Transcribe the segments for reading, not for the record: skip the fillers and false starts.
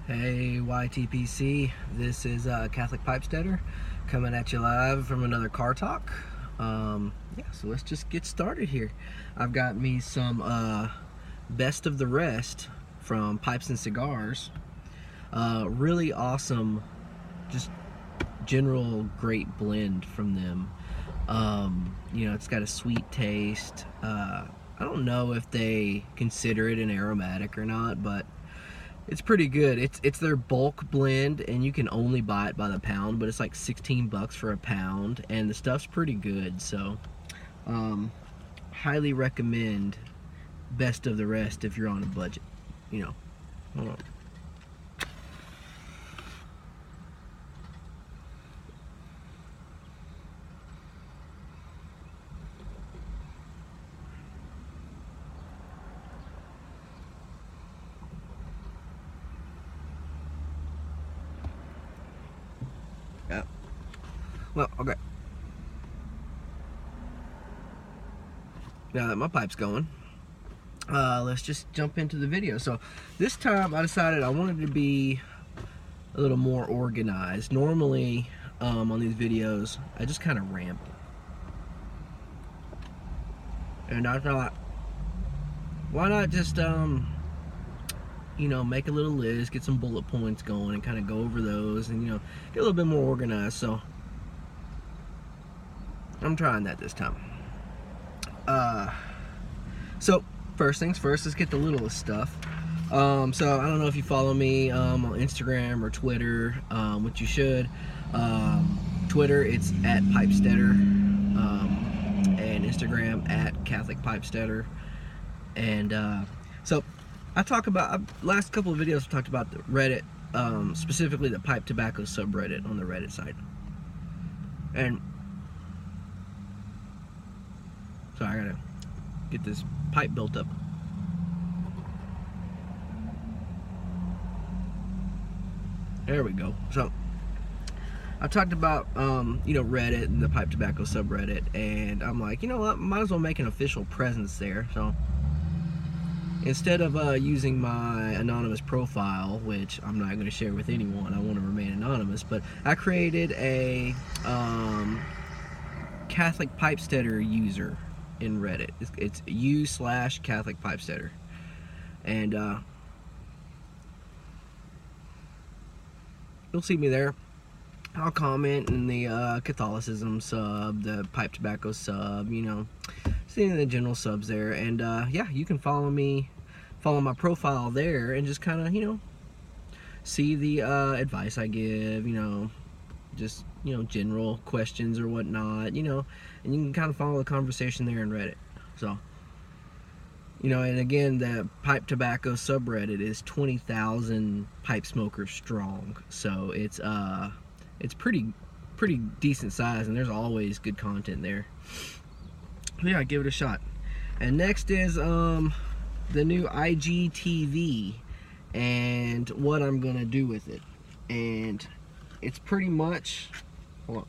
Hey YTPC, this is Catholic Pipesteader coming at you live from another car talk. Yeah, so let's just get started here. I've got me some Best of the Rest from Pipes and Cigars. Really awesome, just general great blend from them. You know, it's got a sweet taste. I don't know if they consider it an aromatic or not, but it's pretty good. It's their bulk blend, and you can only buy it by the pound, but it's like 16 bucks for a pound, and the stuff's pretty good. So, highly recommend Best of the Rest if you're on a budget. You know, hold on. Yeah. Well, okay. Now that my pipe's going, let's just jump into the video. So this time I decided I wanted to be a little more organized. Normally on these videos I just kind of ramble, and I thought, why not just you know, make a little list, get some bullet points going, and kind of go over those, and you know, get a little bit more organized. So I'm trying that this time. So first things first, let's get the littlest stuff. So I don't know if you follow me on Instagram or Twitter, which you should. Twitter, it's at Pipesteader, and Instagram at Catholic Pipesteader. And so I talk about, last couple of videos I talked about the Reddit, specifically the pipe tobacco subreddit on the Reddit site. And sorry, I gotta get this pipe built up. There we go. So I talked about you know, Reddit and the pipe tobacco subreddit, and I'm like, you know what, might as well make an official presence there. So instead of using my anonymous profile, which I'm not going to share with anyone, I want to remain anonymous, but I created a Catholic Pipesteader user in Reddit. It's u/Catholic Pipesteader, and you'll see me there. I'll comment in the Catholicism sub, the pipe tobacco sub, you know, seeing the general subs there. And yeah, you can follow me, follow my profile there, and just kind of, you know, see the advice I give, you know, just, you know, general questions or whatnot, you know, and you can kind of follow the conversation there in Reddit. So, you know, and again, the pipe tobacco subreddit is 20,000 pipe smokers strong, so it's pretty decent size, and there's always good content there. Yeah, give it a shot. And next is the new IGTV and what I'm gonna do with it. And it's pretty much, hold on,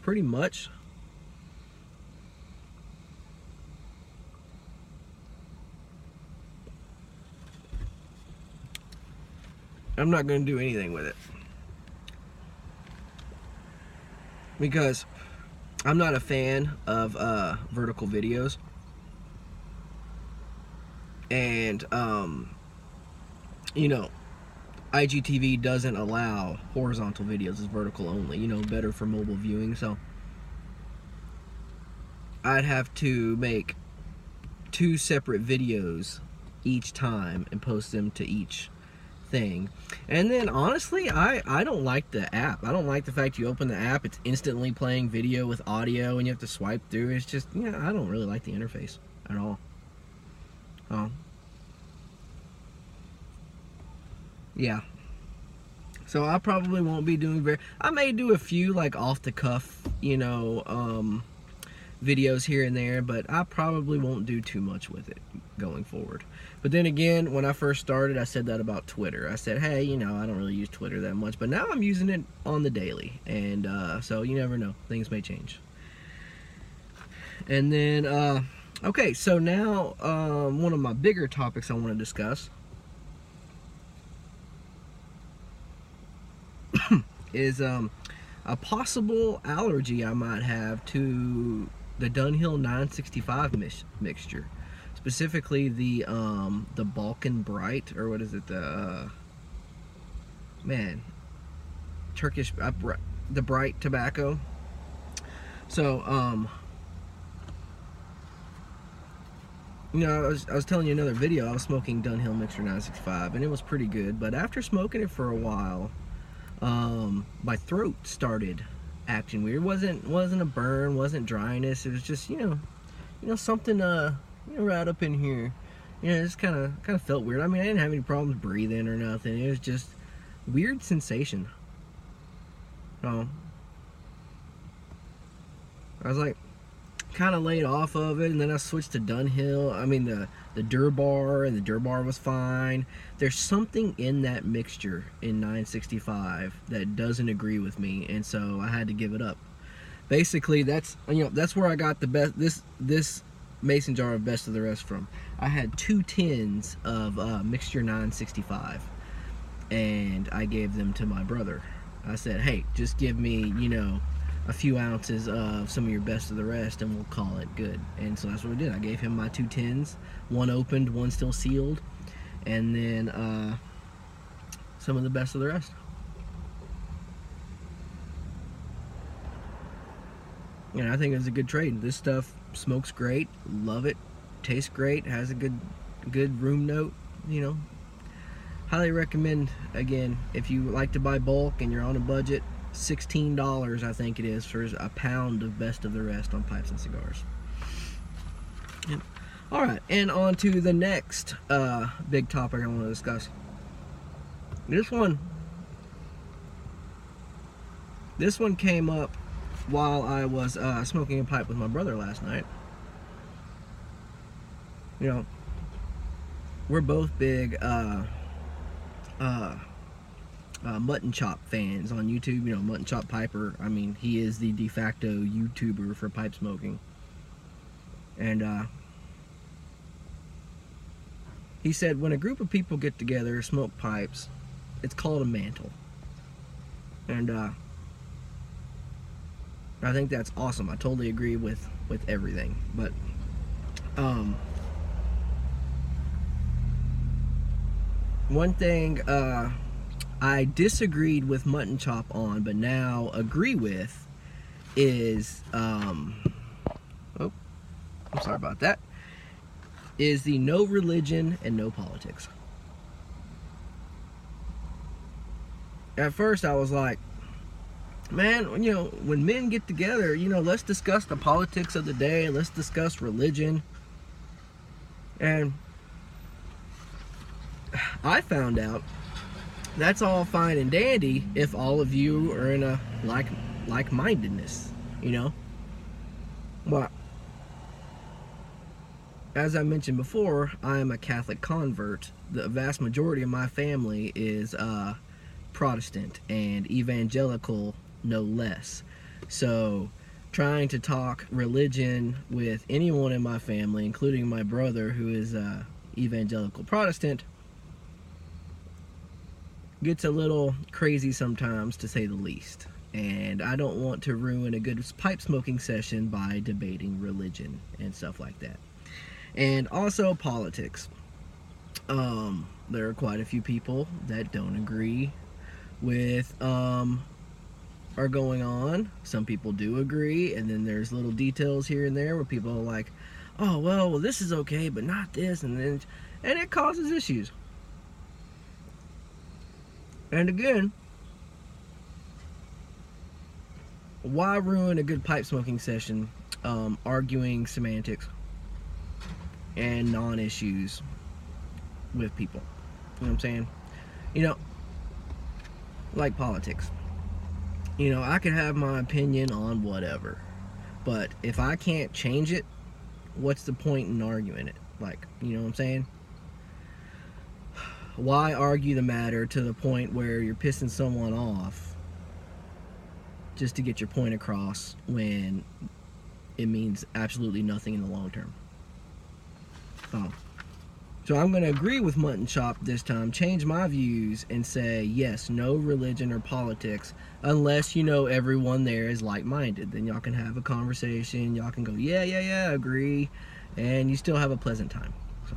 pretty much I'm not gonna do anything with it, because I'm not a fan of vertical videos, and you know, IGTV doesn't allow horizontal videos, it's vertical only, you know, better for mobile viewing. So I'd have to make 2 separate videos each time and post them to each thing. And then honestly, I don't like the app. I don't like the fact you open the app, it's instantly playing video with audio and you have to swipe through. It's just, you know, I don't really like the interface at all. Yeah, so I probably won't be doing I may do a few like off the cuff, you know, videos here and there, but I probably won't do too much with it going forward. But then again, when I first started, I said that about Twitter. I said, hey, you know, I don't really use Twitter that much, but now I'm using it on the daily, and so you never know, things may change. And then okay, so now one of my bigger topics I want to discuss is a possible allergy I might have to the Dunhill 965 mixture, specifically the Balkan Bright, or what is it, the man, Turkish, the bright tobacco. So you know, I was telling you another video, I was smoking Dunhill Mixture 965 and it was pretty good, but after smoking it for a while, my throat started acting weird. Wasn't a burn, wasn't dryness. It was just, you know, something right up in here. You know, it just kind of felt weird. I mean, I didn't have any problems breathing or nothing. It was just weird sensation. I was like kind of laid off of it, and then I switched to Dunhill. I mean, the Durbar, and the Durbar was fine. There's something in that mixture in 965 that doesn't agree with me, and so I had to give it up. Basically, that's where I got the best this mason jar of Best of the Rest from. I had 2 tins of mixture 965, and I gave them to my brother. I said, hey, just give me, a few ounces of some of your Best of the Rest and we'll call it good. And so that's what we did. I gave him my 2 tins, one opened, one still sealed, and then some of the Best of the Rest. And I think it's a good trade. This stuff smokes great, love it, tastes great, has a good room note, Highly recommend, again, if you like to buy bulk and you're on a budget, $16 I think it is for a pound of Best of the Rest on Pipes and Cigars. Yep. Alright, and on to the next big topic I want to discuss. This one came up while I was smoking a pipe with my brother last night. We're both big mutton chop fans on YouTube. Mutton chop Piper, I mean, he is the de facto YouTuber for pipe smoking. And he said when a group of people get together, smoke pipes, it's called a mantle. And I think that's awesome. I totally agree with everything. But one thing I disagreed with mutton chop on, but now agree with, is I'm sorry about that, is the no religion and no politics. At first I was like, man, when men get together, let's discuss the politics of the day, let's discuss religion. And I found out that's all fine and dandy if all of you are in a like-mindedness, But as I mentioned before, I am a Catholic convert. The vast majority of my family is Protestant and evangelical, no less. So trying to talk religion with anyone in my family, including my brother who is evangelical Protestant, gets a little crazy sometimes, to say the least. And I don't want to ruin a good pipe smoking session by debating religion and stuff like that. And also politics. There are quite a few people that don't agree with are going on. Some people do agree, and then there's little details here and there where people are like, oh well this is okay but not this, and it causes issues. And again, why ruin a good pipe smoking session arguing semantics and non-issues with people? You know what I'm saying? Like politics. I could have my opinion on whatever, but if I can't change it, what's the point in arguing it? You know what I'm saying? Why argue the matter to the point where you're pissing someone off just to get your point across when it means absolutely nothing in the long term? So I'm going to agree with Mutton Chop this time, change my views, and say, yes, no religion or politics, unless you know everyone there is like-minded. Then y'all can have a conversation, y'all can go, yeah, agree, and you still have a pleasant time. So,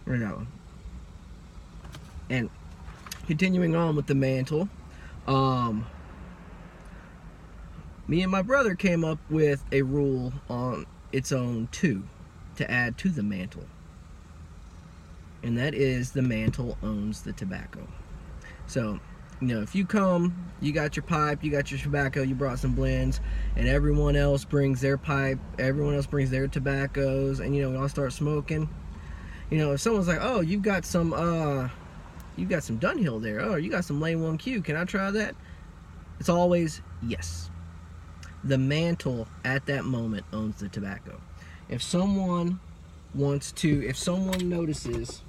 there you go. And continuing on with the mantle, me and my brother came up with a rule on its own too, to add to the mantle. And that is, the mantle owns the tobacco. So, you know, if you come, you got your pipe, you got your tobacco, you brought some blends, and everyone else brings their pipe, everyone else brings their tobaccos, and, you know, we all start smoking. You know, if someone's like, oh, you've got some Dunhill there, oh, you got some Lane 1Q, can I try that? It's always yes. The mantle at that moment owns the tobacco. If someone notices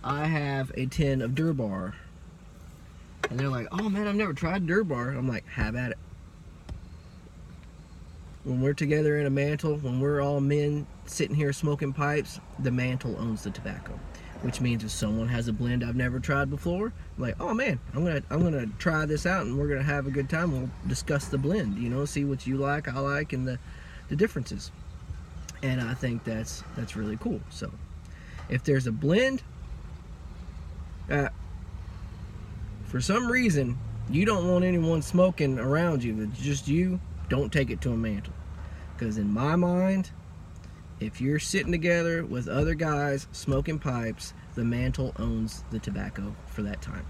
I have a tin of Durbar, and they're like, oh man, I've never tried Durbar, I'm like, have at it. When we're together in a mantle, when we're all men sitting here smoking pipes, the mantle owns the tobacco. Which means if someone has a blend I've never tried before, I'm like, oh man, I'm gonna try this out, and we're gonna have a good time. We'll discuss the blend, you know, see what you like, I like, and the differences. And I think that's really cool. So if there's a blend, for some reason you don't want anyone smoking around you, it's just you, don't take it to a mantle. Because in my mind, if you're sitting together with other guys smoking pipes, the mantle owns the tobacco for that time.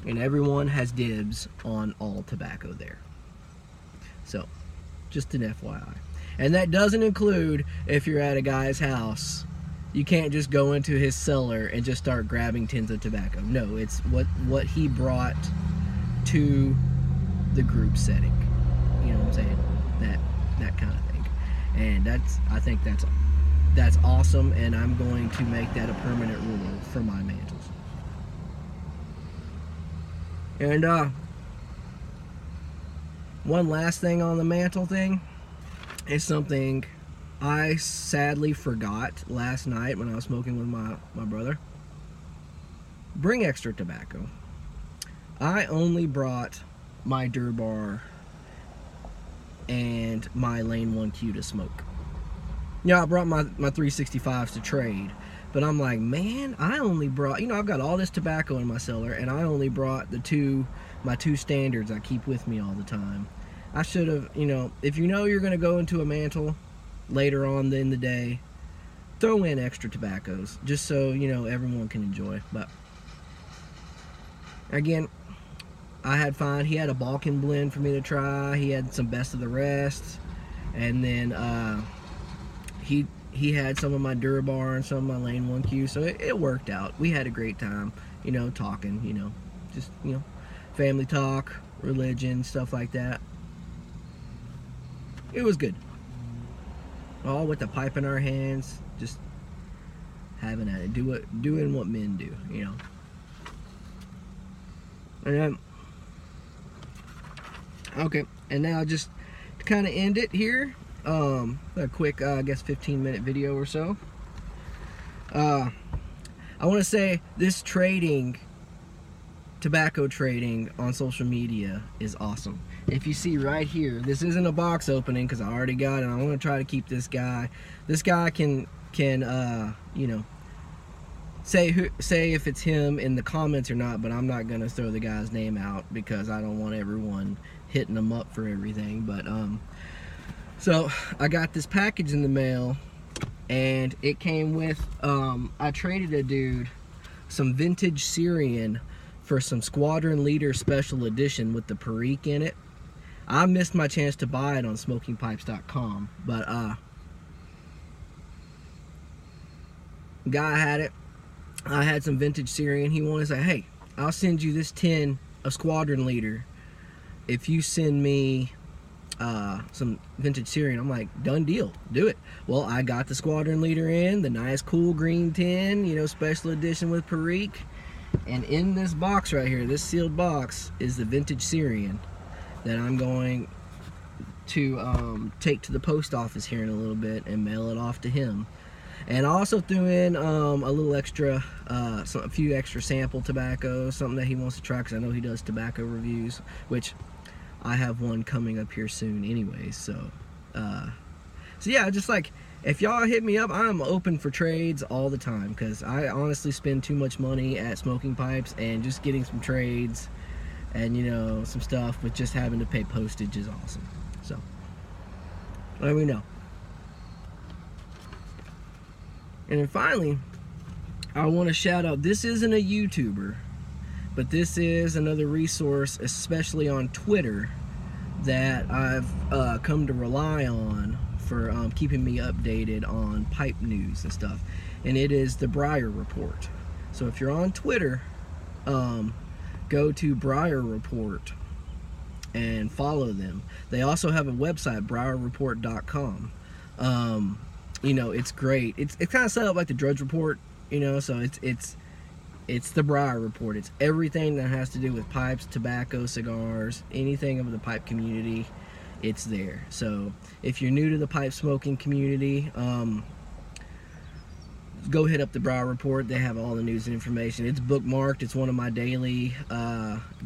And everyone has dibs on all tobacco there. So, just an FYI. And that doesn't include if you're at a guy's house. You can't just go into his cellar and just start grabbing tins of tobacco. No, it's what he brought to the group setting. You know what I'm saying? That kind of thing. And I think that's awesome, and I'm going to make that a permanent rule for my mantles. And one last thing on the mantle thing is something I sadly forgot last night when I was smoking with my brother. Bring extra tobacco. I only brought my Durbar and my Lane 1Q to smoke. Yeah, I brought my 365s to trade, but I'm like, man, I only brought, you know, I've got all this tobacco in my cellar, and I only brought my two standards I keep with me all the time. I should have, you know, if you know you're going to go into a mantle later on in the day, throw in extra tobaccos, just so, you know, everyone can enjoy. But again, I had fun. He had a Balkan blend for me to try. He had some Best of the Rest, and then he had some of my Durbar and some of my Lane 1Q, so it worked out. We had a great time, you know, talking, you know, just, you know, family talk, religion, stuff like that. It was good. All with the pipe in our hands, just having at it, doing what men do, you know. And then, okay, and now just to kind of end it here, a quick, I guess 15-minute video or so. I want to say this tobacco trading on social media is awesome. If you see right here, this isn't a box opening because I already got it. I want to try to keep this guy. This guy can you know, say if it's him in the comments or not, but I'm not gonna throw the guy's name out because I don't want everyone hitting him up for everything. But so I got this package in the mail, and it came with I traded a dude some vintage Syrian for some Squadron Leader Special Edition with the Perique in it. I missed my chance to buy it on smokingpipes.com, but guy had it. I had some vintage Syrian. He wanted to say, hey, I'll send you this tin of Squadron Leader if you send me some vintage Syrian. I'm like, done deal, do it. Well, I got the Squadron Leader in, the nice cool green tin, you know, special edition with Perique. And in this box right here, this sealed box, is the vintage Syrian that I'm going to take to the post office here in a little bit and mail it off to him. And I also threw in a little extra, a few extra sample tobacco, something that he wants to try, because I know he does tobacco reviews, which I have one coming up here soon anyway. So yeah, just like, if y'all hit me up, I'm open for trades all the time, because I honestly spend too much money at smoking pipes, and just getting some trades and, you know, some stuff with just having to pay postage is awesome. So let me know. And then finally, I want to shout out, this isn't a YouTuber, but this is another resource, especially on Twitter, that I've come to rely on for keeping me updated on pipe news and stuff. And it is the Briar Report. So if you're on Twitter, go to Briar Report and follow them. They also have a website, briarreport.com. You know, it's great. It's kind of set up like the Drudge Report, you know, so it's the Briar Report. It's everything that has to do with pipes, tobacco, cigars, anything of the pipe community, it's there. So if you're new to the pipe smoking community, go hit up the Briar Report. They have all the news and information. It's bookmarked. It's one of my daily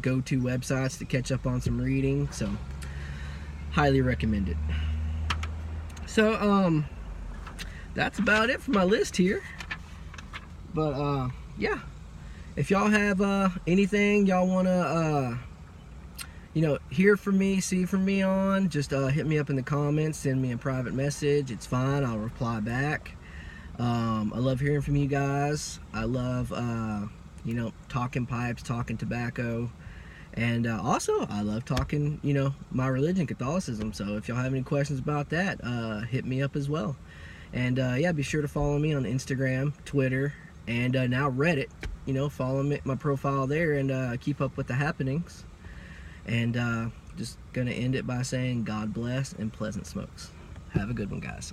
go-to websites to catch up on some reading, so highly recommend it. So that's about it for my list here. But yeah, if y'all have anything y'all want to you know, hear from me, see from me on, just hit me up in the comments, send me a private message. It's fine, I'll reply back. I love hearing from you guys. I love you know, talking pipes, talking tobacco, and also I love talking, you know, my religion, Catholicism. So if y'all have any questions about that, hit me up as well. And yeah, be sure to follow me on Instagram, Twitter, and now Reddit. You know, follow me, my profile there, and keep up with the happenings. And just gonna end it by saying God bless and pleasant smokes. Have a good one, guys.